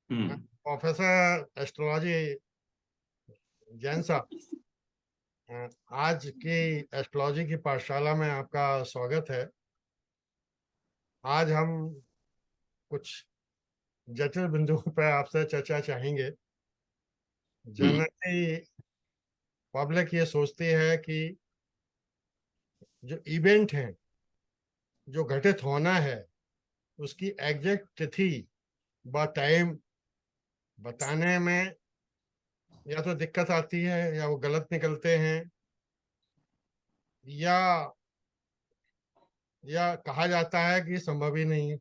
Professor astrology Jain साहब, आज की एस्ट्रोलॉजी की पाठशाला में आपका स्वागत है। आज हम कुछ जटिल बिंदुओं पर आपसे चर्चा चाहेंगे। जनरली पब्लिक ये सोचती है कि जो इवेंट है, जो घटित होना है, उसकी एग्जैक्ट तिथि व टाइम बताने में या तो दिक्कत आती है, या वो गलत निकलते हैं, या कहा जाता है कि संभव ही नहीं है।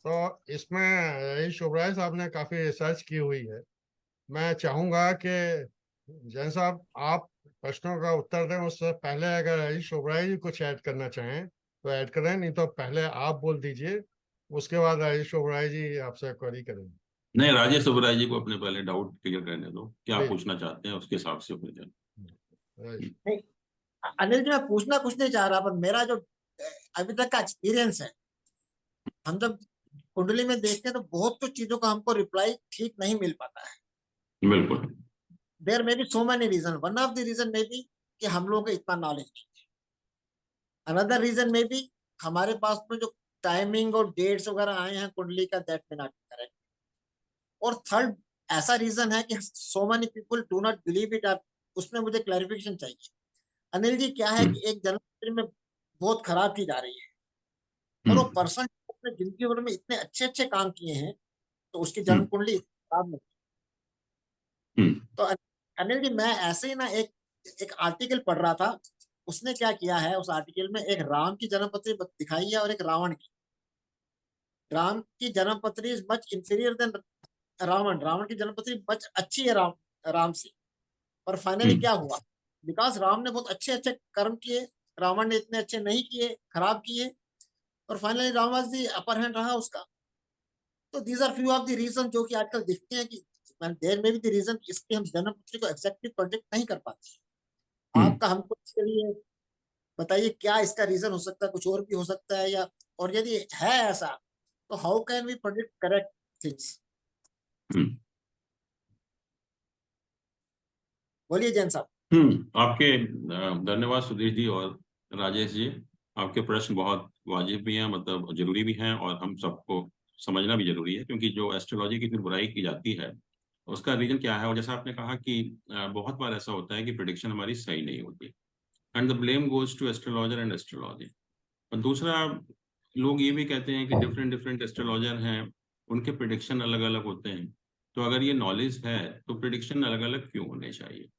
तो इसमें रईस शोभराय साहब ने काफी रिसर्च की हुई है। मैं चाहूंगा कि जैन साहब आप प्रश्नों का उत्तर दें, उससे पहले अगर रईस शोभराय जी कुछ ऐड करना चाहें तो ऐड करें, नहीं तो पहले आप बोल दीजिए, उसके बाद रईस शोभराय जी आपसे क्वेरी करेंगे। नहीं, राजेश ओबराय जी को अपने पहले डाउट क्लियर करने दो, क्या जी। पूछना चाहते हैं उसके हिसाब से हो जाए। रईस। नहीं, अनिल जी, मैं पूछना कुछ नहीं चाह रहा, पर मेरा जो अभी तक का एक्सपीरियंस है, हम जब कुंडली में देखते हैं तो बहुत कुछ चीजों का हमको रिप्लाई ठीक नहीं मिल पाता है। बिल्कुल। There may be so many reason. One of the reason may be कि हम लोगों को इतना नॉलेज नहीं है। अनदर रीजन मे बी हमारे पास में जो टाइमिंग और डेट्स वगैरह आए हैं कुंडली का, that may not be correct. और थर्ड ऐसा रीजन है कि so many people do not believe it. उसमें मुझे क्लैरिफिकेशन चाहिए। अनिल जी, क्या है कि एक जन्मकुंडली में बहुत खराब चीज आ रही है, और वो पर्सन अपने जिंदगी भर में इतने अच्छे अच्छे काम किए हैं, तो उसकी जन्म कुंडली खराब नहीं। तो अनिल जी, मैं ऐसे ही ना एक एक आर्टिकल पढ़ रहा था। उसने क्या किया है, उस आर्टिकल में एक राम की जन्मपत्री दिखाई है और एक रावण की। राम की जन्मपत्री is much inferior than Ravan. Ravan की जन्मपत्री मच अच्छी है राम से। पर फाइनली क्या हुआ, बिकॉज राम ने बहुत अच्छे अच्छे कर्म किए, रावण ने इतने अच्छे नहीं किए, खराब किए, और finally Ram was the upper hand रहा उसका। तो these are few of the reason जो कि आजकल दिखते हैं कि there may be the reason, इसके हम जन्मपत्री को एग्जैक्टली प्रोडिक्ट नहीं कर पाते। आपका हमको इसके लिए बताइए, क्या इसका रीजन हो सकता है? कुछ और भी हो सकता है, या और यदि है ऐसा, तो how can we predict correct things? बोलिए जैन साहब। आपके धन्यवाद सुधीर जी और राजेश जी। आपके प्रश्न बहुत वाजिब भी हैं, मतलब जरूरी भी हैं, और हम सबको समझना भी जरूरी है, क्योंकि जो एस्ट्रोलॉजी की इतनी बुराई की जाती है उसका रीजन क्या है। और जैसा आपने कहा कि बहुत बार ऐसा होता है कि प्रिडिक्शन हमारी सही नहीं होती, and the blame goes to astrologer and astrology. और दूसरा, लोग ये भी कहते हैं कि डिफरेंट डिफरेंट एस्ट्रोलॉजर हैं, उनके प्रिडिक्शन अलग अलग होते हैं। तो अगर ये नॉलेज है तो प्रिडिक्शन अलग अलग क्यों होने चाहिए?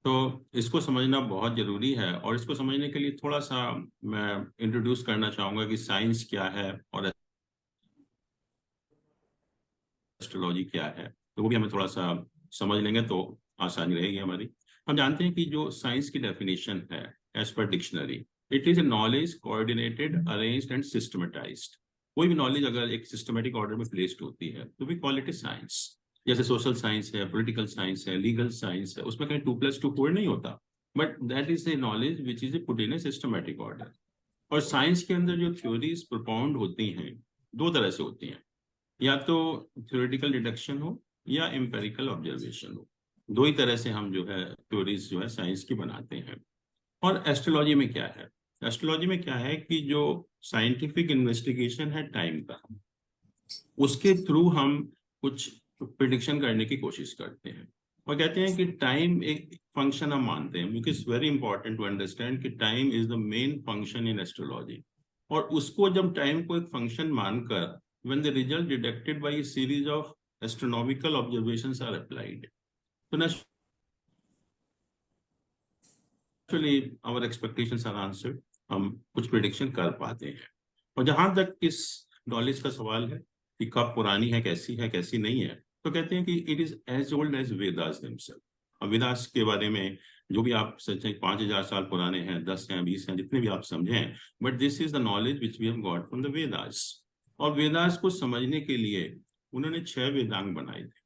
तो इसको समझना बहुत जरूरी है, और इसको समझने के लिए थोड़ा सा मैं इंट्रोड्यूस करना चाहूंगा कि साइंस क्या है और एस्ट्रोलॉजी क्या है। तो वो भी हमें थोड़ा सा समझ लेंगे तो आसानी रहेगी हमारी। हम जानते हैं कि जो साइंस की डेफिनेशन है as per dictionary, it is a knowledge coordinated, arranged and systematized. कोई भी नॉलेज अगर एक सिस्टमेटिक ऑर्डर में प्लेस्ड होती है तो we call it a science. जैसे सोशल साइंस है, पॉलिटिकल साइंस है, लीगल साइंस है, उसमें कहीं 2+2 4 नहीं होता, but that is a knowledge which is a put in a systematic order. और साइंस के अंदर जो थ्योरीज प्रोपाउंड होती हैं, दो तरह से होती हैं, या तो थ्योरेटिकल डिडक्शन हो या एम्पेरिकल ऑब्जर्वेशन हो। दो ही तरह से हम जो है थ्योरीज जो है साइंस की बनाते हैं। और एस्ट्रोलॉजी में क्या है? एस्ट्रोलॉजी में क्या है कि जो साइंटिफिक इन्वेस्टिगेशन है टाइम का, उसके थ्रू हम कुछ प्रिडिक्शन करने की कोशिश करते हैं, और कहते हैं कि टाइम एक फंक्शन हम मानते हैं, because it's very important to understand कि time is the main function in astrology. और उसको जब टाइम को एक फंक्शन मानकर, when the result detected by a series of astronomical observations are applied, so naturally our expectations are answered, हम कुछ prediction कर पाते हैं। और जहां तक इस नॉलेज का सवाल है कि कब पुरानी है, कैसी नहीं है, तो कहते हैं कि it is as old as Vedas themselves. अब वेदास के बारे में जो भी आप सोचें 5000 साल पुराने हैं, 10 हैं, 20 हैं, जितने भी आप समझें, but this is the knowledge which we have got from the Vedas. और वेदास को समझने के लिए उन्होंने 6 वेदांग बनाए थे,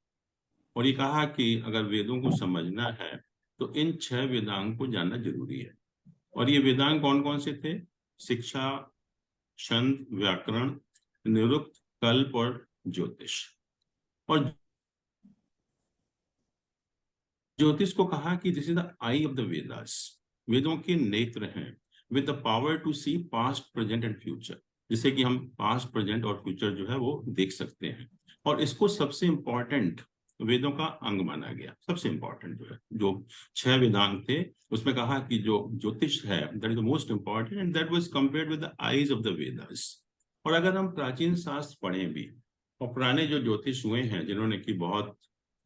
और ये कहा कि अगर वेदों को समझना है तो इन 6 वेदांग को जानना जरूरी है। और ये वेदांग कौन कौन से थे? शिक्षा, छंद, व्याकरण, निरुक्त, कल्प और ज्योतिष। और ज्योतिष को कहा कि this is the eye of the Vedas, वेदों के नेत्र हैं, with the power to see past, present and future, जिससे कि हम पास्ट, प्रेजेंट और फ्यूचर जो है वो देख सकते हैं। और इसको सबसे इंपॉर्टेंट वेदों का अंग माना गया, सबसे इंपॉर्टेंट जो है, जो 6 वेदांग थे उसमें कहा कि जो ज्योतिष है that is the most important and that was compared with the eyes of the Vedas. और अगर हम प्राचीन शास्त्र पढ़ें भी, और पुराने जो ज्योतिष हुए हैं जिन्होंने कि बहुत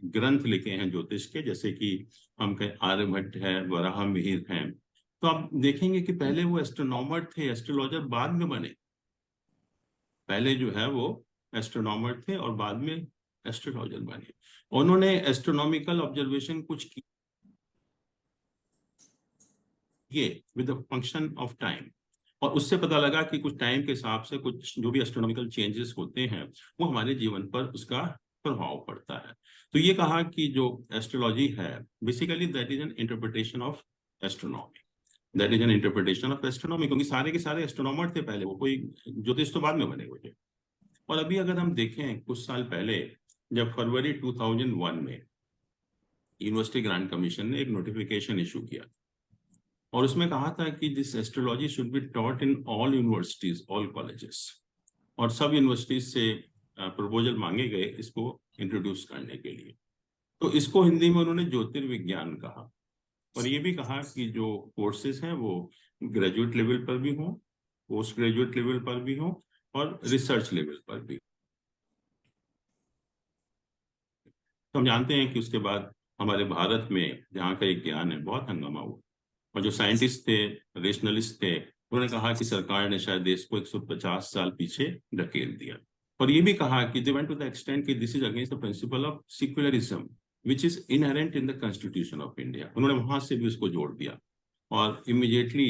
ग्रंथ लिखे हैं ज्योतिष के, जैसे कि हम कहें आर्यभट्ट है, वराह मिहिर हैं, तो आप देखेंगे कि पहले वो एस्ट्रोनॉमर थे, एस्ट्रोलॉजर बाद में बने। पहले जो है वो एस्ट्रोनॉमर थे और बाद में एस्ट्रोलॉजर बने। उन्होंने एस्ट्रोनॉमिकल ऑब्जर्वेशन कुछ किए with the function of time, और उससे पता लगा कि कुछ टाइम के हिसाब से कुछ जो भी एस्ट्रोनॉमिकल चेंजेस होते हैं वो हमारे जीवन पर उसका प्रभाव पड़ता है। तो ये कहा कि जो एस्ट्रोलॉजी है basically that is an interpretation of astronomy, that is an interpretation of astronomy, क्योंकि सारे के सारे एस्ट्रोनॉमर थे पहले, वो कोई ज्योतिष तो बाद में बने हुए थे। और अभी अगर हम देखें कुछ साल पहले, जब फरवरी 2001 में यूनिवर्सिटी ग्रांट कमीशन ने एक नोटिफिकेशन इशू किया और उसमें कहा था कि this astrology should be taught in all universities, all colleges, और सब यूनिवर्सिटीज से प्रपोजल मांगे गए इसको इंट्रोड्यूस करने के लिए। तो इसको हिंदी में उन्होंने ज्योतिर्विज्ञान कहा, और ये भी कहा कि जो कोर्सेज हैं वो ग्रेजुएट लेवल पर भी हों, पोस्ट ग्रेजुएट लेवल पर भी हों और रिसर्च लेवल पर भी। तो हम जानते हैं कि उसके बाद हमारे भारत में जहाँ का एक ज्ञान है बहुत हंगामा हुआ, और जो साइंटिस्ट थे, रेशनलिस्ट थे, उन्होंने कहा कि सरकार ने शायद देश को 150 साल पीछे ढकेल दिया, और ये भी कहा कि they went to the extent कि this is against the principle of secularism which is inherent in the constitution of India. उन्होंने वहां से भी उसको जोड़ दिया, और इमीडिएटली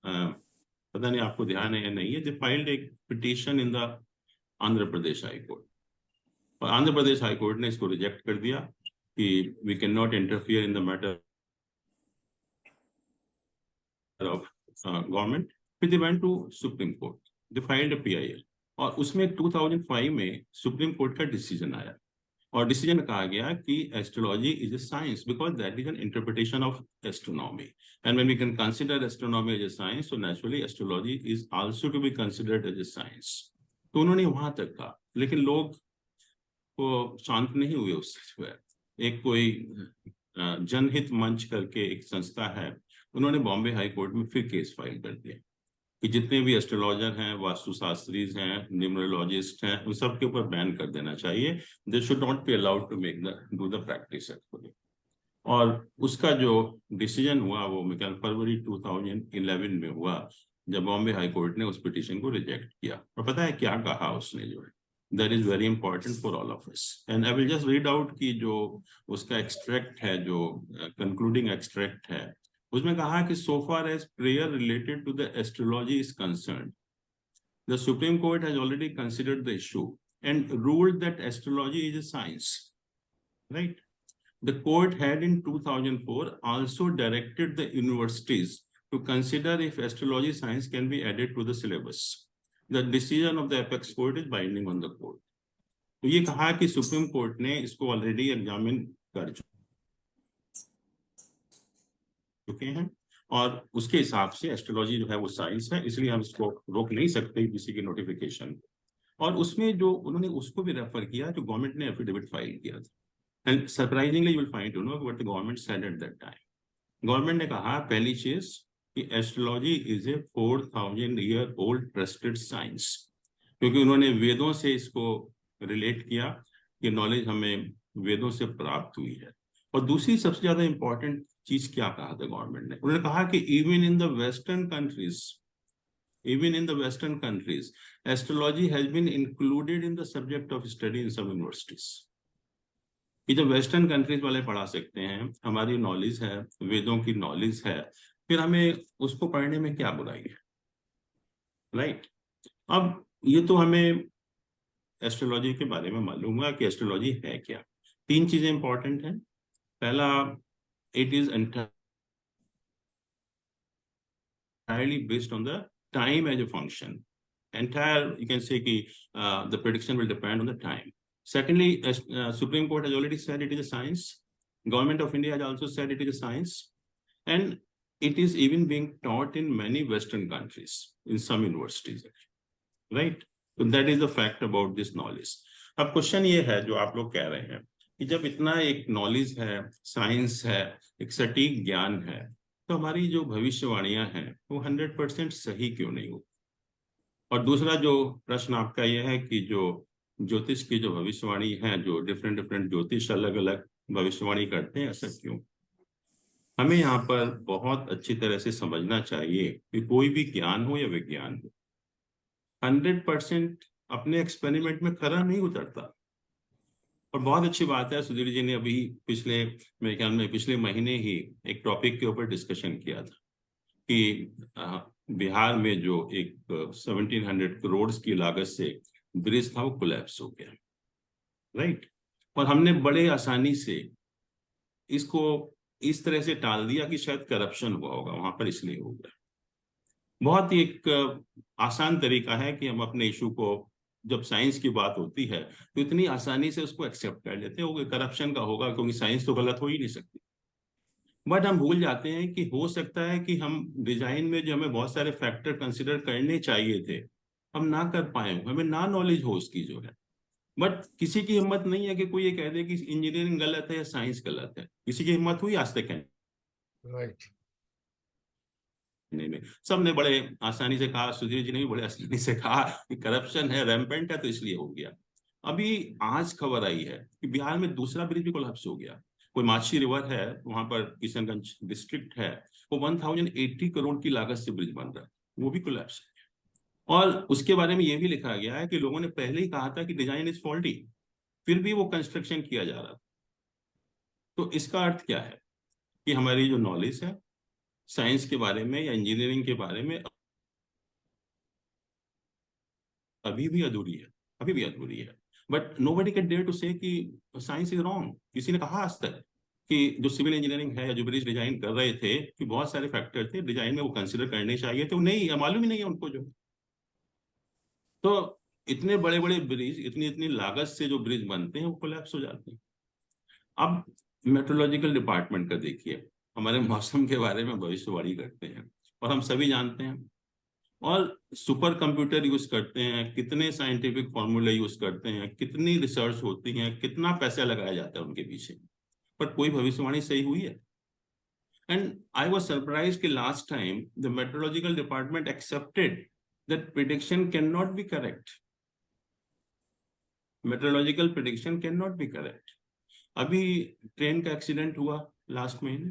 पता नहीं आपको ध्यान है या नहीं है, दे फाइल्ड एक petition in the Andhra Pradesh high court, और आंध्र प्रदेश हाई कोर्ट ने इसको रिजेक्ट कर दिया कि we can not interfere in the matter of government. फिर they went to Supreme Court, they filed a PIL, और उसमें 2005 में सुप्रीम कोर्ट का डिसीजन आया, और डिसीजन में कहा गया कि astrology is a science because that is an interpretation of astronomy, and when we can consider astronomy as a science, so naturally astrology is also to be considered as a science. तो उन्होंने वहां तक कहा, लेकिन लोग वो शांत नहीं हुए उससे। जो है एक कोई जनहित मंच करके एक संस्था है, उन्होंने बॉम्बे हाई कोर्ट में फिर केस फाइल कर दिया कि जितने भी एस्ट्रोलॉजर हैं, वास्तुशास्त्री हैं, न्यूमरोलॉजिस्ट हैं, उन सब के ऊपर बैन कर देना चाहिए, they should not be allowed to make the do the practice actually. और उसका जो डिसीजन हुआ वो मेरे फरवरी 2011 में हुआ, जब बॉम्बे हाई कोर्ट ने उस पिटीशन को रिजेक्ट किया। और पता है क्या कहा उसने, जो है that is very important for all of us, and I will just read out की जो उसका एक्सट्रैक्ट है, जो कंक्लूडिंग एक्सट्रैक्ट है, उसमें कहा कि so far as prayer related to the astrology is concerned, the Supreme Court has already considered the issue and ruled that astrology is a science, right? The court had in 2004 also directed the universities to consider if astrology science can be added to the syllabus. The decision of the apex court is binding on the court. तो ये कहा कि supreme court ने इसको already examine कर चुके हैं, और उसके हिसाब से एस्ट्रोलॉजी जो है वो साइंस है, इसलिए हम इसको रोक नहीं सकते किसी की नोटिफिकेशन। और उसमें जो उन्होंने उसको भी रेफर किया जो गवर्नमेंट ने एफिडेविट फाइल किया था, and surprisingly you will find to know what the government said at that time. Government ने कहा पहली चीज कि astrology is a 4000 year old trusted science, क्योंकि उन्होंने वेदों से इसको रिलेट किया कि नॉलेज हमें वेदों से प्राप्त हुई है। और दूसरी सबसे ज्यादा इंपॉर्टेंट चीज क्या कहा था गवर्नमेंट ने, उन्होंने कहा कि even in the western countries astrology has been included in the subject of study in some universities. कि जब वेस्टर्न कंट्रीज वाले पढ़ा सकते हैं, हमारी नॉलेज है, वेदों की नॉलेज है, फिर हमें उसको पढ़ने में क्या बुराई है, राइट? अब ये तो हमें एस्ट्रोलॉजी के बारे में मालूम हुआ कि एस्ट्रोलॉजी है क्या। 3 चीजें इंपॉर्टेंट हैं। पहला, it is entirely based on the time as a function. Entire, you can say कि the prediction will depend on the time. Secondly, Supreme Court has already said it is a science. Government of India has also said it is a science. And it is even being taught in many Western countries, in some universities, right? So that is the fact about this knowledge. अब question ये है जो आप लोग कह रहे हैं कि जब इतना एक नॉलेज है, साइंस है, एक सटीक ज्ञान है, तो हमारी जो भविष्यवाणियां हैं वो 100% सही क्यों नहीं हो? और दूसरा जो प्रश्न आपका यह है कि जो ज्योतिष की जो भविष्यवाणी है, जो डिफरेंट ज्योतिष अलग अलग भविष्यवाणी करते हैं, ऐसा क्यों? हमें यहाँ पर बहुत अच्छी तरह से समझना चाहिए कि कोई भी ज्ञान हो या विज्ञान हो, 100% अपने एक्सपेरिमेंट में खरा नहीं उतरता। और बहुत अच्छी बात है, सुधीर जी ने अभी पिछले, मेरे ख्याल में पिछले महीने ही एक टॉपिक के ऊपर डिस्कशन किया था कि बिहार में जो एक 1700 करोड़ की लागत से ब्रिज था वो कोलैप्स हो गया, राइट? और हमने बड़े आसानी से इसको इस तरह से टाल दिया कि शायद करप्शन हुआ होगा वहां पर, इसलिए हो गया। बहुत ही एक आसान तरीका है कि हम अपने इशू को, जब साइंस की बात होती है तो इतनी आसानी से उसको एक्सेप्ट कर लेते हैं, करप्शन का होगा क्योंकि साइंस तो गलत हो ही नहीं सकती। बट हम भूल जाते हैं कि हो सकता है कि हम डिजाइन में जो हमें बहुत सारे फैक्टर कंसिडर करने चाहिए थे, हम ना कर पाए, हमें ना नॉलेज हो उसकी जो है। बट किसी की हिम्मत नहीं है कि कोई ये कह दे कि इंजीनियरिंग गलत है या साइंस गलत है। किसी की हिम्मत हुई आज तक है? राइट। नहीं, सबने बड़े आसानी से कहा, सुधीर जी ने भी बड़े आसानी से कहा कि करप्शन है, रैम्पेंट है, तो इसलिए हो गया। अभी आज खबर आई है कि बिहार में दूसरा ब्रिज भी कोलैप्स हो गया। कोई माछी रिवर है वहां पर, किशनगंज डिस्ट्रिक्ट है, वो 1080 करोड़ की लागत से ब्रिज बन रहा है, वो भी कोलैप्स है। और उसके बारे में ये भी लिखा गया है कि लोगों ने पहले ही कहा था कि डिजाइन इज फॉल्टी, फिर भी वो कंस्ट्रक्शन किया जा रहा था। तो इसका अर्थ क्या है कि हमारी जो नॉलेज है साइंस के बारे में या इंजीनियरिंग के बारे में अभी भी अधूरी है, अभी भी अधूरी है। But nobody can dare to say कि साइंस इज रॉन्ग। किसी ने कहा आज तक कि जो सिविल इंजीनियरिंग है या जो ब्रिज डिजाइन कर रहे थे कि बहुत सारे फैक्टर थे डिजाइन में, वो कंसिडर करने चाहिए थे, नहीं, मालूम ही नहीं है उनको। जो तो इतने बड़े बड़े ब्रिज, इतनी इतनी लागत से जो ब्रिज बनते हैं वो कोलैप्स हो जाते हैं। अब मेट्रोलॉजिकल डिपार्टमेंट का देखिए, हमारे मौसम के बारे में भविष्यवाणी करते हैं और हम सभी जानते हैं, और सुपर कंप्यूटर यूज करते हैं, कितने साइंटिफिक फॉर्मूले यूज करते हैं, कितनी रिसर्च होती है, कितना पैसा लगाया जाता है उनके पीछे, पर कोई भविष्यवाणी सही हुई है? एंड आई वाज सरप्राइज्ड कि last time the meteorological department accepted that prediction can not be correct. Meteorological prediction can not be correct. अभी ट्रेन का एक्सीडेंट हुआ लास्ट महीने,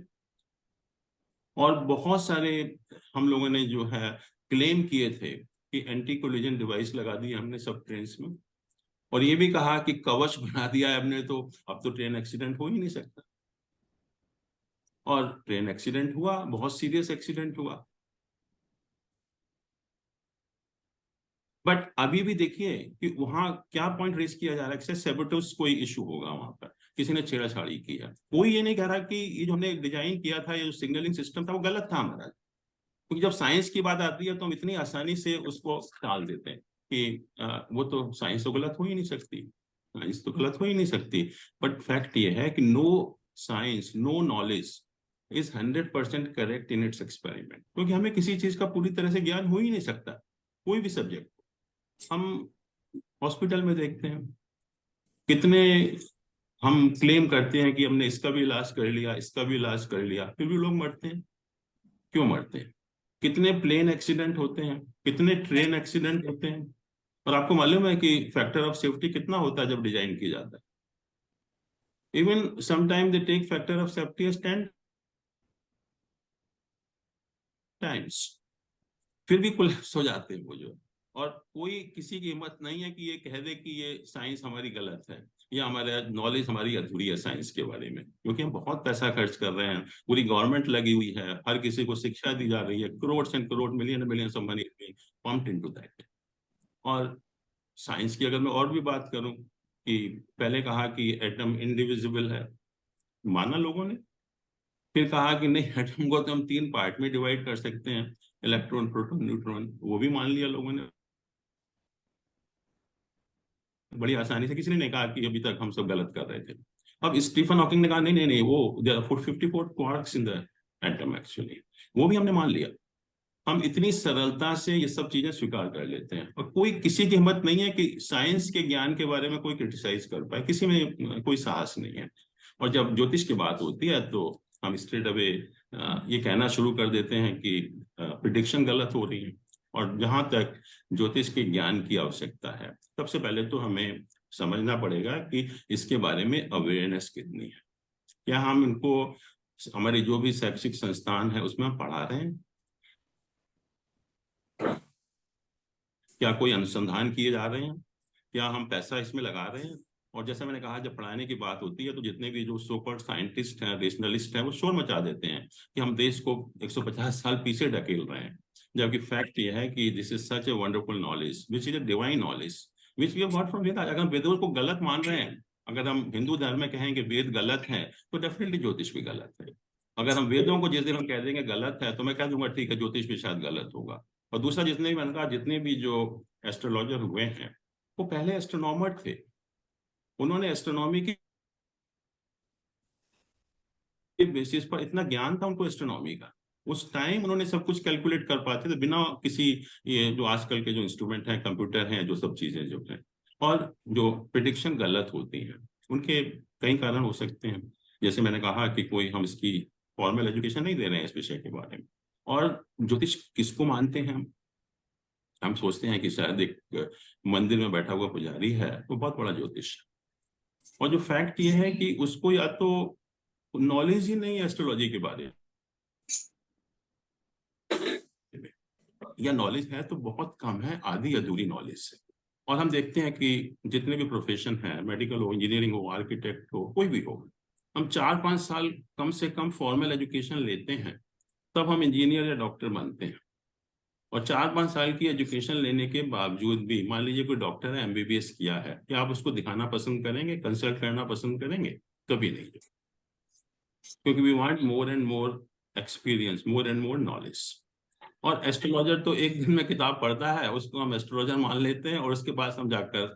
और बहुत सारे हम लोगों ने जो है क्लेम किए थे कि एंटी कोलिजन डिवाइस लगा दिए हमने सब ट्रेन में, और ये भी कहा कि कवच बना दिया है हमने, तो अब तो ट्रेन एक्सीडेंट हो ही नहीं सकता। और ट्रेन एक्सीडेंट हुआ, बहुत सीरियस एक्सीडेंट हुआ। बट अभी भी देखिए कि वहां क्या पॉइंट रेज किया जा रहा है, सेबोटेज कोई इशू होगा वहां पर, किसी ने छेड़छाड़ी की है। कोई ये नहीं कह रहा कि ये जो हमने डिजाइन किया था, ये जो सिग्नलिंग सिस्टम था वो गलत था हमारा। क्योंकि जब साइंस की बात आती है तो हम इतनी आसानी से उसको टाल देते हैं कि वो तो साइंस तो गलत हो ही नहीं सकती, साइंस तो गलत हो ही नहीं सकती। बट फैक्ट ये है कि no science, no knowledge is 100% correct in its experiment, क्योंकि हमें किसी चीज का पूरी तरह से ज्ञान हो ही नहीं सकता, कोई भी सब्जेक्ट। हम हॉस्पिटल में देखते हैं कितने हम क्लेम करते हैं कि हमने इसका भी इलाज कर लिया, इसका भी इलाज कर लिया, फिर भी लोग मरते हैं। क्यों मरते हैं? कितने प्लेन एक्सीडेंट होते हैं, कितने ट्रेन एक्सीडेंट होते हैं, और आपको मालूम है कि फैक्टर ऑफ सेफ्टी कितना होता है जब डिजाइन किया जाता है? Even sometime they take factor of safety as 10 times, फिर भी कोलैप्स हो जाते हैं वो जो। और कोई, किसी की हिम्मत नहीं है कि ये कह दे कि ये साइंस हमारी गलत है या हमारे नॉलेज हमारी अधूरी है साइंस के बारे में, क्योंकि हम बहुत पैसा खर्च कर रहे हैं, पूरी गवर्नमेंट लगी हुई है, हर किसी को शिक्षा दी जा रही है, crore and crore, million million of money pumped into that. और साइंस की अगर मैं और भी बात करूं कि पहले कहा कि एटम इंडिविजिबल है, माना लोगों ने, फिर कहा कि नहीं, एटम को तो हम 3 पार्ट में डिवाइड कर सकते हैं, इलेक्ट्रॉन, प्रोटॉन, न्यूट्रॉन, वो भी मान लिया लोगों ने। बड़ी आसानी से, किसी ने नहीं कहा कि अभी तक हम सब गलत कर रहे थे। अब स्टीफन हॉकिंग ने कहा नहीं नहीं नहीं, वो there are 54 quarks in the atom actually, वो भी हमने मान लिया। हम इतनी सरलता से ये सब चीजें स्वीकार कर लेते हैं, और कोई, किसी की हिम्मत नहीं है कि साइंस के ज्ञान के बारे में कोई क्रिटिसाइज कर पाए, किसी में कोई साहस नहीं है। और जब ज्योतिष की बात होती है तो हम स्ट्रेट अवे ये कहना शुरू कर देते हैं कि प्रिडिक्शन गलत हो रही है। और जहां तक ज्योतिष के ज्ञान की आवश्यकता है, सबसे पहले तो हमें समझना पड़ेगा कि इसके बारे में अवेयरनेस कितनी है। क्या हम इनको हमारे जो भी शैक्षिक संस्थान है उसमें हम पढ़ा रहे हैं? क्या कोई अनुसंधान किए जा रहे हैं? क्या हम पैसा इसमें लगा रहे हैं? और जैसे मैंने कहा, जब पढ़ाने की बात होती है तो जितने भी जो सो कॉल्ड साइंटिस्ट हैं, रेशनलिस्ट हैं, वो शोर मचा देते हैं कि हम देश को 150 साल पीछे ढकेल रहे हैं, जबकि फैक्ट ये है कि this is such a wonderful knowledge which is a divine knowledge which we have got from Vedas. अगर हम वेदों को गलत मान रहे हैं, अगर हम हिंदू धर्म में कहें कि वेद गलत है, तो डेफिनेटली ज्योतिष भी गलत है। अगर हम वेदों को जिस दिन हम कह देंगे गलत है, तो मैं कह दूंगा ठीक है, ज्योतिष भी शायद गलत होगा। और दूसरा, जितने भी मैंने कहा, जितने भी जो एस्ट्रोलॉजर हुए हैं वो पहले एस्ट्रोनॉमर थे। उन्होंने एस्ट्रोनॉमी के बेसिस पर, इतना ज्ञान था उनको एस्ट्रोनॉमी का, उस टाइम उन्होंने सब कुछ कैलकुलेट कर पाते थे बिना किसी, ये जो आजकल के जो इंस्ट्रूमेंट हैं, कंप्यूटर हैं, जो सब चीजें जो हैं। और जो प्रिडिक्शन गलत होती हैं उनके कई कारण हो सकते हैं। जैसे मैंने कहा कि कोई, हम इसकी फॉर्मल एजुकेशन नहीं दे रहे हैं इस विषय के बारे में। और ज्योतिष किसको मानते हैं हम सोचते हैं कि शायद एक मंदिर में बैठा हुआ पुजारी है वो बहुत बड़ा ज्योतिष है। और जो फैक्ट ये है कि उसको या तो नॉलेज ही नहीं है एस्ट्रोलॉजी के बारे में, या नॉलेज है तो बहुत कम है, आधी अधूरी नॉलेज से। और हम देखते हैं कि जितने भी प्रोफेशन है, मेडिकल हो, इंजीनियरिंग हो, आर्किटेक्ट हो, कोई भी हो, हम 4-5 साल कम से कम फॉर्मल एजुकेशन लेते हैं, तब हम इंजीनियर या डॉक्टर बनते हैं। और 4-5 साल की एजुकेशन लेने के बावजूद भी, मान लीजिए कोई डॉक्टर है, एमबीबीएस किया है, क्या आप उसको दिखाना पसंद करेंगे, कंसल्ट करना पसंद करेंगे? कभी नहीं, क्योंकि we want more and more experience, more and more knowledge. और एस्ट्रोलॉजर तो एक दिन में किताब पढ़ता है, उसको हम एस्ट्रोलॉजर मान लेते हैं, और उसके पास हम जाकर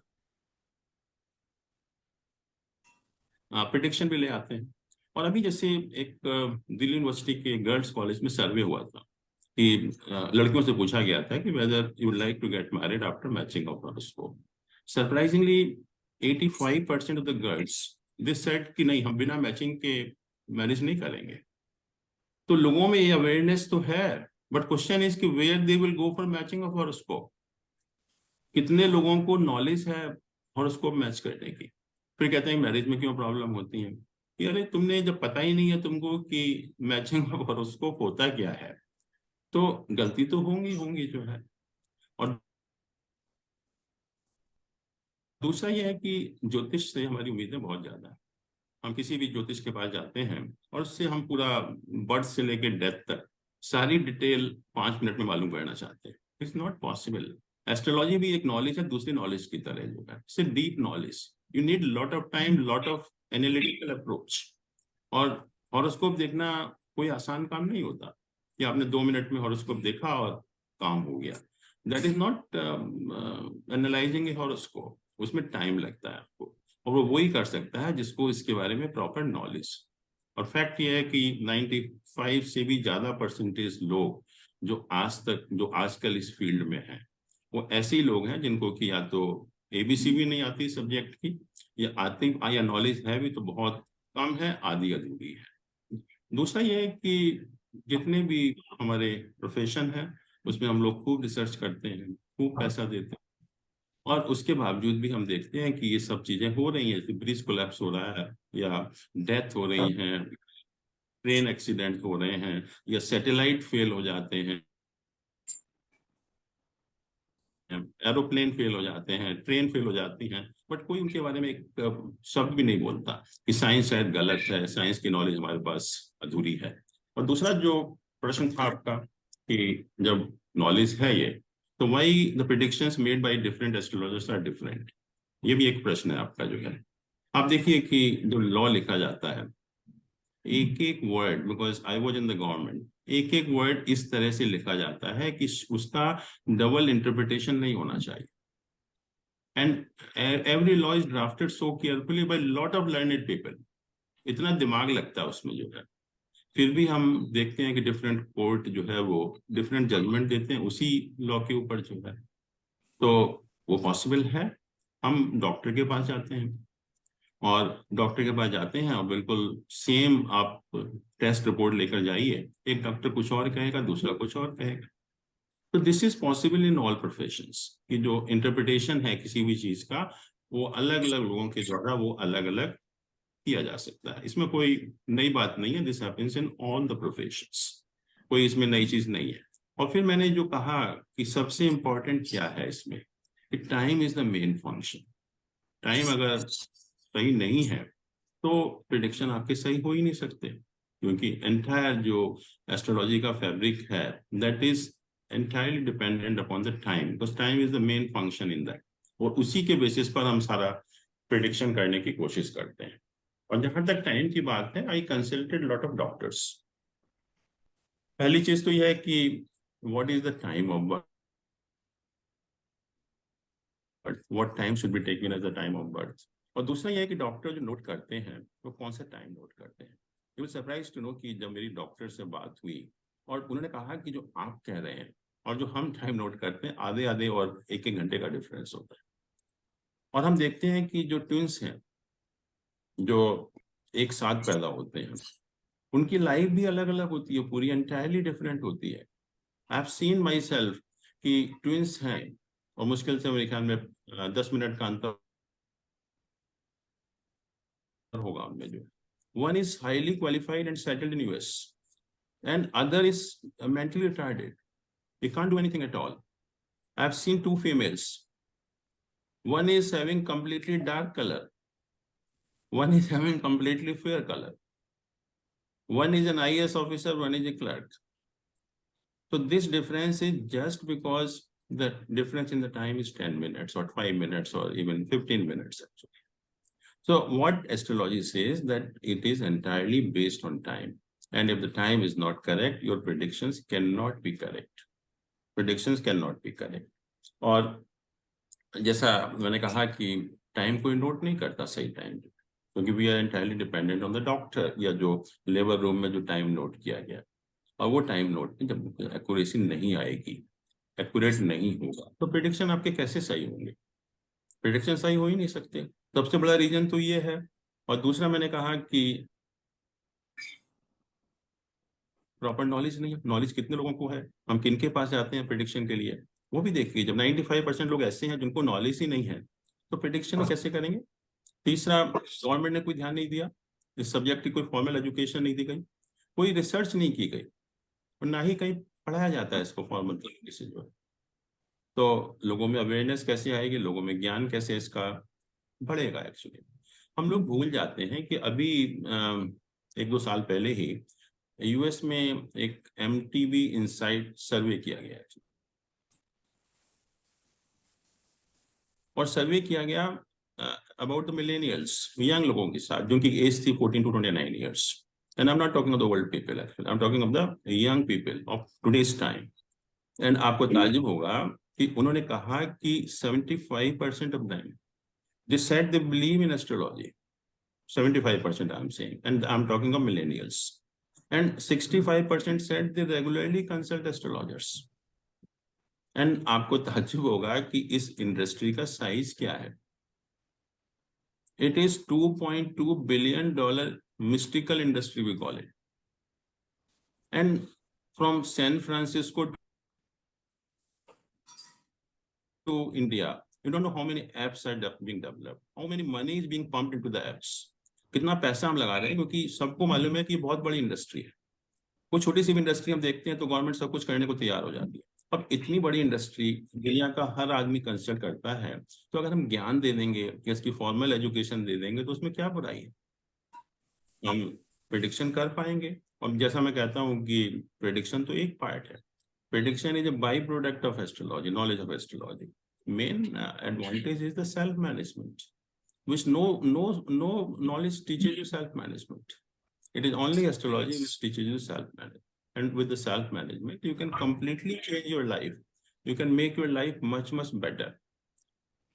प्रिडिक्शन भी ले आते हैं। और अभी जैसे एक दिल्ली यूनिवर्सिटी के गर्ल्स कॉलेज में सर्वे हुआ था कि लड़कियों से पूछा गया था कि whether you would like to get married after matching of horoscope. Surprisingly 85% of the girls this said कि नहीं, हम बिना मैचिंग के मैरिज नहीं करेंगे। तो लोगों में ये अवेयरनेस तो है, बट क्वेश्चन इज कि where they will go for matching of horoscope. कितने लोगों को नॉलेज है हॉरोस्कोप मैच करने की? फिर कहते हैं मैरिज में क्यों प्रॉब्लम होती है कि अरे तुमने जब पता ही नहीं है तुमको कि मैचिंग ऑफ हॉरोस्कोप होता क्या है, तो गलती तो होंगी होंगी जो है। और दूसरा यह है कि ज्योतिष से हमारी उम्मीदें बहुत ज्यादा है। हम किसी भी ज्योतिष के पास जाते हैं और उससे हम पूरा बर्थ से लेकर डेथ तक सारी डिटेल 5 मिनट में मालूम करना चाहते हैं। It's not possible. एस्ट्रोलॉजी भी एक नॉलेज है, दूसरी नॉलेज की तरह जो है, it's deep knowledge. You need lot of time, lot of analytical approach. और हॉरोस्कोप देखना कोई आसान काम नहीं होता कि आपने 2 मिनट में हॉरोस्कोप देखा और काम हो गया। That is not analysing A horoscope, उसमें टाइम लगता है आपको, और वो वही कर सकता है जिसको इसके बारे में प्रॉपर नॉलेज। और फैक्ट ये है कि 95 से भी ज्यादा परसेंटेज लोग जो आजकल इस फील्ड में हैं, वो ऐसे ही लोग हैं जिनको कि या तो एबीसी भी नहीं आती सब्जेक्ट की, या आती, या नॉलेज है भी तो बहुत कम है, आधी अधूरी है। दूसरा ये है कि जितने भी हमारे प्रोफेशन है उसमें हम लोग खूब रिसर्च करते हैं, खूब पैसा देते हैं, और उसके बावजूद भी हम देखते हैं कि ये सब चीजें हो रही हैं, जैसे ब्रिज कोलैप्स हो रहा है, या डेथ हो रही है, ट्रेन एक्सीडेंट हो रहे हैं, या सैटेलाइट फेल हो जाते हैं, एरोप्लेन फेल हो जाते हैं, ट्रेन फेल हो जाती हैं, बट कोई उनके बारे में एक शब्द भी नहीं बोलता कि साइंस शायद गलत है, साइंस की नॉलेज हमारे पास अधूरी है। और दूसरा जो प्रश्न था आपका कि जब नॉलेज है ये, तो why the predictions made by different astrologers are different, ये भी एक प्रश्न है आपका जो है। आप देखिए कि जो लॉ लिखा जाता है, एक एक word, because I was in the government, एक एक वर्ड इस तरह से लिखा जाता है कि उसका डबल इंटरप्रिटेशन नहीं होना चाहिए। And every law is drafted so carefully by lot of learned people. इतना दिमाग लगता है उसमें जो है, फिर भी हम देखते हैं कि डिफरेंट कोर्ट जो है वो डिफरेंट जजमेंट देते हैं उसी लॉ के ऊपर जो है। तो वो पॉसिबल है। हम डॉक्टर के पास जाते हैं और डॉक्टर के पास जाते हैं और बिल्कुल सेम आप टेस्ट रिपोर्ट लेकर जाइए, एक डॉक्टर कुछ और कहेगा, दूसरा कुछ और कहेगा। तो this is possible in all professions कि जो इंटरप्रिटेशन है किसी भी चीज का वो अलग अलग लोगों के द्वारा वो अलग अलग किया जा सकता है। इसमें कोई नई बात नहीं है। This happens in all the professions, कोई इसमें नई चीज नहीं है। और फिर मैंने जो कहा कि सबसे इंपॉर्टेंट क्या है इसमें, कि time is the main function. Time अगर सही नहीं है तो प्रिडिक्शन आपके सही हो ही नहीं सकते, क्योंकि एंटायर जो एस्ट्रोलॉजी का फैब्रिक है that is entirely dependent upon the time, because time is the main function in that, और उसी के बेसिस पर हम सारा प्रिडिक्शन करने की कोशिश करते हैं। और जहां तक टाइम की बात है, I consulted lot of doctors. पहली चीज तो यह है कि what is the time of birth, what time should be taken as the time of birth. और दूसरा यह है कि डॉक्टर जो नोट करते हैं वो कौन सा टाइम नोट करते हैं। You will surprise to know कि जब मेरी डॉक्टर से बात हुई और उन्होंने कहा कि जो आप कह रहे हैं और जो हम टाइम नोट करते हैं आधे आधे और एक एक घंटे का डिफरेंस होता है। और हम देखते हैं कि जो ट्विंस हैं जो एक साथ पैदा होते हैं उनकी लाइफ भी अलग अलग होती है, पूरी एंटायरली डिफरेंट होती है। I have seen my self कि ट्विंस हैं और मुश्किल से मेरे ख्याल में 10 मिनट का अंतर होगा उनमें। जो one is highly qualified and settled in US and other is mentally retarded. He can't do anything at all. I've seen two females. One is having completely dark color. One is having completely fair color. One is an IAS officer, one is a clerk. So this difference is just because the difference in the time is 10 minutes or 5 minutes or even 15 minutes actually. So what astrology says that it is entirely based on time. And if the time is not correct, your predictions cannot be correct. Predictions cannot be correct. और जैसा मैंने कहा कि time कोई note नहीं करता सही time, क्योंकि we are entirely dependent on the doctor या जो लेबर रूम में जो टाइम नोट किया गया। और वो टाइम नोट में जब एक्यूरेसी नहीं आएगी, एक्यूरेट नहीं होगा, तो प्रेडिक्शन आपके कैसे सही होंगे? प्रेडिक्शन सही हो ही नहीं सकते। सबसे बड़ा रीजन तो ये है। और दूसरा मैंने कहा कि प्रॉपर नॉलेज नहीं है। नॉलेज कितने लोगों को है, हम किन के पास जाते हैं प्रेडिक्शन के लिए, वो भी देखिए। जब 95% लोग ऐसे हैं जिनको नॉलेज ही नहीं है तो प्रेडिक्शन कैसे करेंगे? तीसरा, गवर्नमेंट ने कोई ध्यान नहीं दिया, इस सब्जेक्ट की कोई फॉर्मल एजुकेशन नहीं दी गई, कोई रिसर्च नहीं की गई और ना ही कहीं पढ़ाया जाता है इसको फॉर्मल तरीके से जो है। तो लोगों में अवेयरनेस कैसे आएगी, लोगों में ज्ञान कैसे इसका बढ़ेगा? एक्चुअली हम लोग भूल जाते हैं कि अभी 1-2 साल पहले ही यूएस में एक MTV इनसाइट सर्वे किया गया है और सर्वे किया गया अबाउट द मिलेनियल्स, यंग लोगों के साथ जिनकी एज थी 14 to 29 years. And I'm not talking of the old people actually, I'm talking of the young people of today's time. And आपको ताज्जुब होगा कि उन्होंने कहा कि 75% of them they said they believe in astrology. 75% I'm saying, and I'm talking of millennials. And 65% said they regularly consult astrologers. And आपको ताज्जुब होगा कि इस इंडस्ट्री का साइज क्या है। It is $2.2 billion mystical industry, we call it. And from San Francisco to India, you don't know how many apps are being developed, how many money is being pumped into the apps. कितना पैसा हम लगा रहे हैं, क्योंकि सबको मालूम है कि बहुत बड़ी इंडस्ट्री है। कोई छोटी सी भी इंडस्ट्री हम देखते हैं तो गवर्नमेंट सब कुछ करने को तैयार हो जाती है। अब इतनी बड़ी इंडस्ट्री दुनिया का हर आदमी कंसल्ट करता है, तो अगर हम ज्ञान दे देंगे, इसकी फॉर्मल एजुकेशन दे देंगे, तो उसमें क्या बुराई है? हम प्रेडिक्शन कर पाएंगे। और जैसा मैं कहता हूँ कि प्रेडिक्शन तो एक पार्ट है। Prediction is a by product of astrology, knowledge of astrology. Main advantage is the self-management, which no knowledge teaches you self-management. It is only astrology which teaches you self-management. And with the self-management, you can completely change your life. You can make your life much, much better.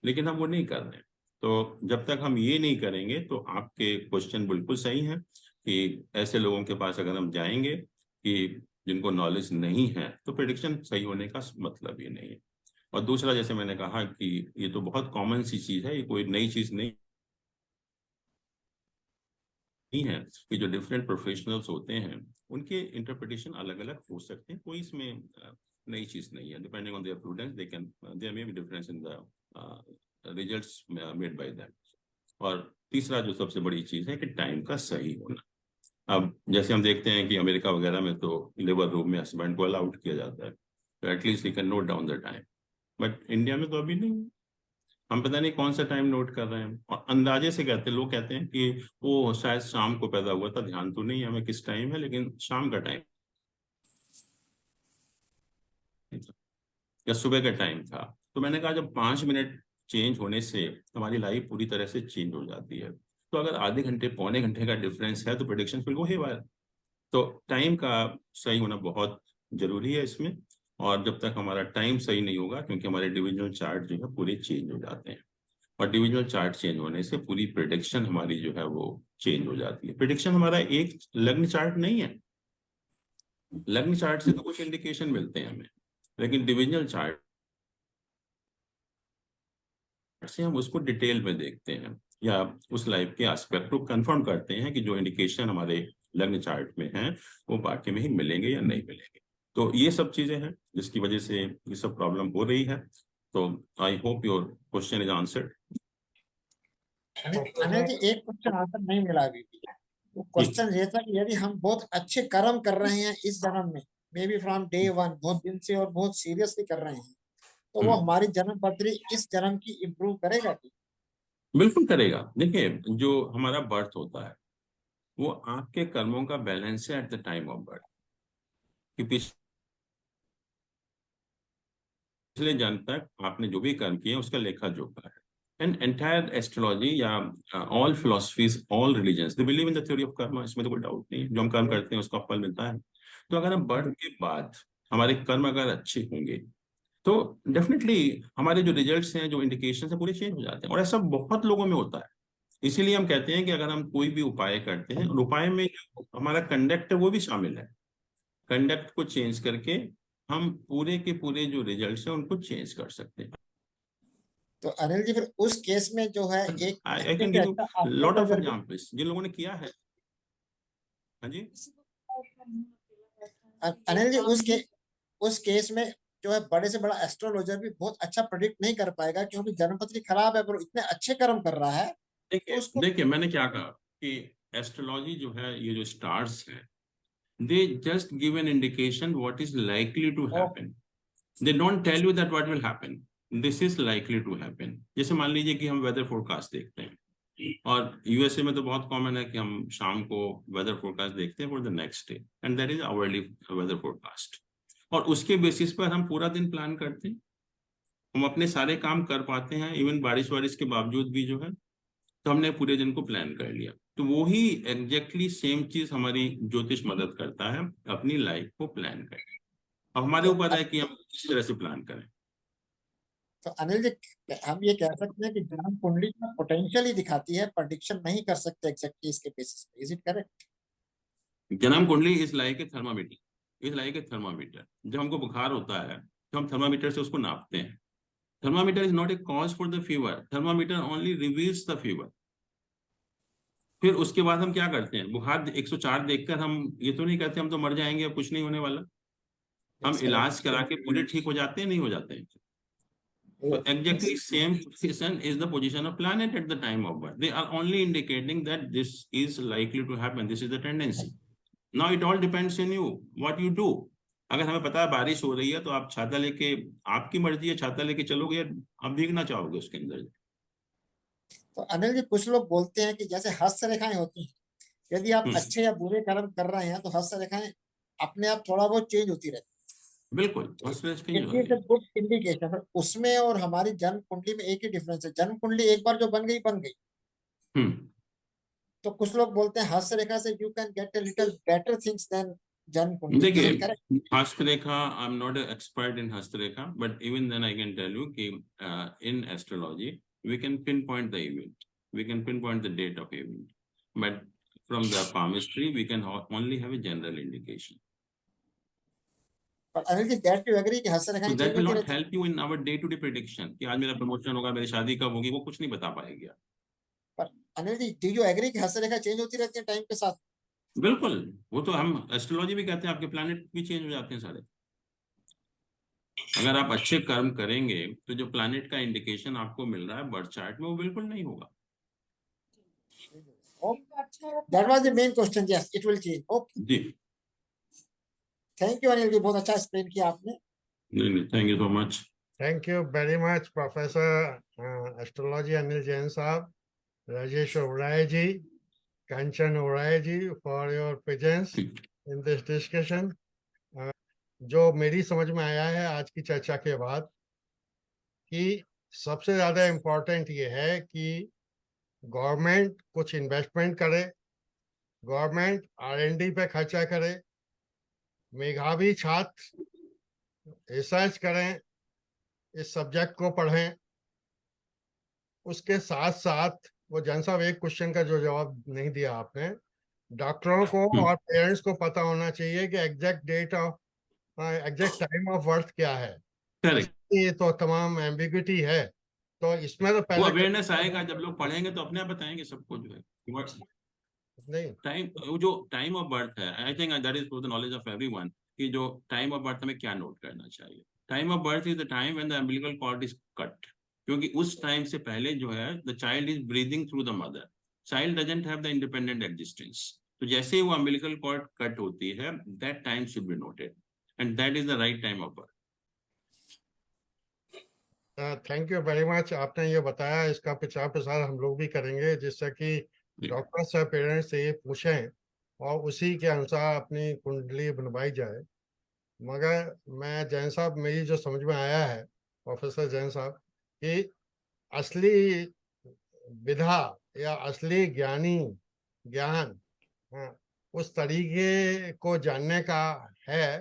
लेकिन हम वो नहीं कर रहे हैं। तो जब तक हम ये नहीं करेंगे तो आपके क्वेश्चन बिल्कुल सही है कि ऐसे लोगों के पास अगर हम जाएंगे कि जिनको नॉलेज नहीं है तो प्रिडिक्शन सही होने का मतलब ही नहीं है। और दूसरा, जैसे मैंने कहा कि ये तो बहुत कॉमन सी चीज है, ये कोई नई चीज नहीं है कि जो डिफरेंट प्रोफेशनल्स होते हैं उनके इंटरप्रिटेशन अलग अलग हो सकते हैं, कोई इसमें नई चीज नहीं है। Depending on their prudence they can there may be difference in the results made by that. और तीसरा जो सबसे बड़ी चीज है कि टाइम का सही होना। अब जैसे हम देखते हैं कि अमेरिका वगैरह में तो लेबर रूम में हस्बैंड को अलाउड किया जाता है, तो at least he can note down the time. But India में तो अभी नहीं, हम पता नहीं कौन सा टाइम नोट कर रहे हैं और अंदाजे से कहते हैं। लोग कहते हैं कि वो शायद शाम को पैदा हुआ था, ध्यान तो नहीं है हमें किस टाइम है, लेकिन शाम का टाइम या सुबह का टाइम था। तो मैंने कहा जब 5 मिनट चेंज होने से हमारी लाइफ पूरी तरह से चेंज हो जाती है, तो अगर आधे घंटे पौने घंटे का डिफरेंस है तो प्रेडिक्शन फिर वो है वायर। तो टाइम का सही होना बहुत जरूरी है इसमें। और जब तक हमारा टाइम सही नहीं होगा, क्योंकि हमारे डिविजनल चार्ट जो है पूरे चेंज हो जाते हैं, और डिविजनल चार्ट चेंज होने से पूरी प्रिडिक्शन हमारी जो है वो चेंज हो जाती है। प्रिडिक्शन हमारा एक लग्न चार्ट नहीं है। लग्न चार्ट से तो कुछ इंडिकेशन मिलते हैं हमें, लेकिन डिविजनल चार्ट से हम उसको डिटेल में देखते हैं या उस लाइफ के एस्पेक्ट को कंफर्म करते हैं कि जो इंडिकेशन हमारे लग्न चार्ट में हैं वो बाकी में ही मिलेंगे या नहीं मिलेंगे। तो ये सब चीजें हैं जिसकी वजह से ये सब प्रॉब्लम हो रही है। तो I hope your question is answered. Anil ji, एक क्वेश्चन आंसर नहीं मिला अभी भी। वो क्वेश्चन ये था कि यदि हम बहुत अच्छे कर्म कर रहे हैं इस जन्म में, may be from day one, बहुत दिन से और बहुत सीरियसली कर रहे हैं, तो वो हमारी जन्म पत्री इस जन्म की इम्प्रूव करेगा कि? बिल्कुल करेगा। देखिए, जो हमारा बर्थ होता है वो आपके कर्मों का बैलेंस है at the time of birth, कि पिछले जन्म तक आपने जो भी कर्म किए उसका लेखा जोखा है। एंड एंटायर एस्ट्रोलॉजी या all philosophies, all religions, they believe in the theory of कर्म। इसमें तो कोई डाउट नहीं है, जो हम कर्म करते हैं उसका फल मिलता है। तो अगर हम बर्थ के बाद हमारे कर्म अगर अच्छे होंगे तो डेफिनेटली हमारे जो रिजल्ट्स हैं, जो इंडिकेशन है, पूरे चेंज हो जाते हैं। और ऐसा बहुत लोगों में होता है। इसीलिए हम कहते हैं कि अगर हम कोई भी उपाय करते हैं, और उपाय में जो हमारा कंडक्ट है वो भी शामिल है, कंडक्ट को चेंज करके हम पूरे के पूरे जो रिजल्ट्स हैं उनको चेंज कर सकते हैं। तो अनिल जी, फिर उस केस में जो है एक आई अच्छे कैन से गिव यू अच्छा लॉट ऑफ एस्ट्रोलॉजर, एग्जांपल्स जिन लोगों ने किया है। हाँ जी। अनिल जी उस केस में जो है बड़े से बड़ा एस्ट्रोलॉजर भी बहुत अच्छा प्रेडिक्ट नहीं कर पाएगा, क्योंकि जन्मपत्री खराब है, पर इतने अच्छे कर्म कर रहा है तो देखिए उसको। देखिए, मैंने क्या कहा कि एस्ट्रोलॉजी जो है, ये जो स्टार्स हैं, they just give an indication what is likely to O, happen. They don't tell you that what will happen. This is likely to happen. जैसे मान लीजिए कि हम वेदर फोरकास्ट देखते हैं, और यूएसए में तो बहुत कॉमन है कि हम शाम को वेदर फोरकास्ट देखते हैं for the next day, and that is hourly weather forecast. और उसके बेसिस पर हम पूरा दिन प्लान करते हैं, हम अपने सारे काम कर पाते हैं, इवन बारिश वारिश के बावजूद भी जो है। तो हमने पूरे दिन को प्लान कर लिया। तो वो ही एग्जैक्टली सेम चीज हमारी ज्योतिष मदद करता है अपनी लाइफ को प्लान करने। अब हमारे तो, ऊपर है कि हम किस तरह से प्लान करें। तो अनिल जी, हम ये कह सकते हैं कि जन्म कुंडली का पोटेंशियल ही दिखाती है, प्रेडिक्शन नहीं कर सकते एग्जैक्टली इसके बेसिस पे। Is it correct? जन्म कुंडली is like a thermometer, is like a thermometer. जब हमको बुखार होता है तो हम थर्मामीटर से उसको नापते हैं। Thermometer is not a cause for the fever, thermometer only reveals the fever. फिर उसके बाद हम क्या करते हैं, बुखार 104 देखकर हम ये तो नहीं कहते हम तो मर जाएंगे, अब कुछ नहीं होने वाला। हम That's correct. इलाज करा के पूरे ठीक हो जाते हैं, नहीं हो जाते हैं। So exactly same position is the position of planet at the time of birth. They are only indicating that this is likely to happen. This is the tendency. Now it all depends on you, what you do. अगर हमें पता है बारिश हो रही है तो आप छाता लेके, आपकी मर्जी है, छाता लेके चलोगे, आप भीगना चाहोगे उसके अंदर। तो अनिल जी, कुछ लोग बोलते हैं कि जैसे हस्त रेखाएं होती हैं, यदि आप अच्छे या बुरे कर्म कर रहे हैं तो हस्त रेखाएं अपने आप थोड़ा बहुत चेंज होती रहती बिल्कुल, है। हॉस्पिटल चेंज हो इट रही इज अ है। Good indication. उसमें और हमारी जन्म कुंडली में एक ही डिफरेंस है, जन्म कुंडली एक बार जो बन गई बन गई। हम्म। तो कुछ लोग बोलते हैं हस्त रेखा से you can get a little better things than जन्म कुंडली देखिए, करेक्ट। हस्तरेखा, I am not expert in हस्तरेखा, but even then I can tell you कि in astrology we can pinpoint the event, we can pinpoint the date of event, but from the palmistry we can only have a general indication. पर Anil ji that you agree कि हस्तरेखा So change that will होती not रहती है? help you in our day to day prediction कि आज मेरा promotion होगा, मेरी शादी कब होगी, वो कुछ नहीं बता पाएगी। पर Anil ji do you agree कि हस्तरेखा चेंज होती रहती है टाइम के साथ? बिल्कुल, वो तो हम एस्ट्रोलॉजी भी कहते हैं, आपके प्लैनेट भी चेंज हो जाते हैं सारे। अगर आप अच्छे कर्म करेंगे तो जो प्लैनेट का इंडिकेशन आपको मिल रहा है बर्थ चार्ट में, वो बिल्कुल नहीं होगा। That was the main question, yes it will change. Okay जी, थैंक यू अनिल जी, बहुत अच्छा एक्सप्लेन किया आपने। नहीं, thank you so much. Thank you very much, Professor Astrology Anil Jain Saab, Rajesh Oberoi ji, Kanchan Oberoi ji, for your presence in this discussion. जो मेरी समझ में आया है आज की चर्चा के बाद कि सबसे ज्यादा इम्पोर्टेंट ये है कि गवर्नमेंट कुछ इन्वेस्टमेंट करे, गवर्नमेंट R&D पे खर्चा करे, मेधावी छात्र रिसर्च करें, इस सब्जेक्ट को पढ़ें। उसके साथ साथ वो जैन साहब एक क्वेश्चन का जो जवाब नहीं दिया आपने, डॉक्टरों को और पेरेंट्स को पता होना चाहिए कि exact date of exact time of birth क्या है। करेक्ट, ये तो तमाम एम्बिग्युइटी है, तो इसमें तो वो पहले अवेयरनेस आएगा जब लोग पढ़ेंगे तो अपने आप बताएंगे सबको जो है नहीं। टाइम, वो जो टाइम ऑफ बर्थ है, I think that is for the knowledge of everyone कि जो टाइम ऑफ बर्थ हमें क्या नोट करना चाहिए। Time of birth is the time when the umbilical cord is cut, क्योंकि उस टाइम से पहले जो है the child is breathing through the mother, child doesn't have the independent existence. तो जैसे ही वो अम्बिलिकल कॉर्ड कट होती है, that time should be noted and that is the right time of birth. Thank you very much, आपने ये बताया, इसका प्रचार प्रसार हम लोग भी करेंगे जिससे कि डॉक्टर से पेरेंट्स से ये पूछें और उसी के अनुसार अपनी कुंडली बनवाई जाए। मगर मैं जैन साहब, मेरी जो समझ में आया है प्रोफेसर जैन साहब, कि असली विधा या असली ज्ञान उस तरीके को जानने का है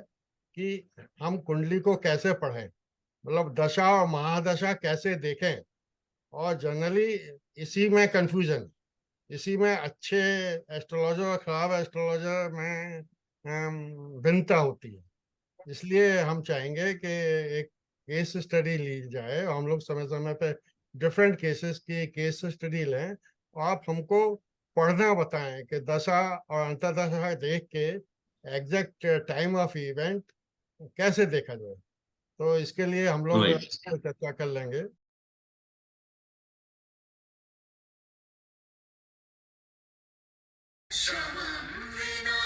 कि हम कुंडली को कैसे पढ़ें, मतलब दशा और महादशा कैसे देखें। और जनरली इसी में कंफ्यूजन, इसी में अच्छे एस्ट्रोलॉजर और खराब एस्ट्रोलॉजर में भिन्नता होती है। इसलिए हम चाहेंगे कि एक केस स्टडी ली जाए और हम लोग समय समय पे डिफरेंट केसेस की केस स्टडी लें और आप हमको पढ़ना बताएं कि दशा और अंतर्दशा देख के एग्जैक्ट टाइम ऑफ इवेंट कैसे देखा जाए। तो इसके लिए हम लोग चर्चा कर लेंगे। श्रवण विना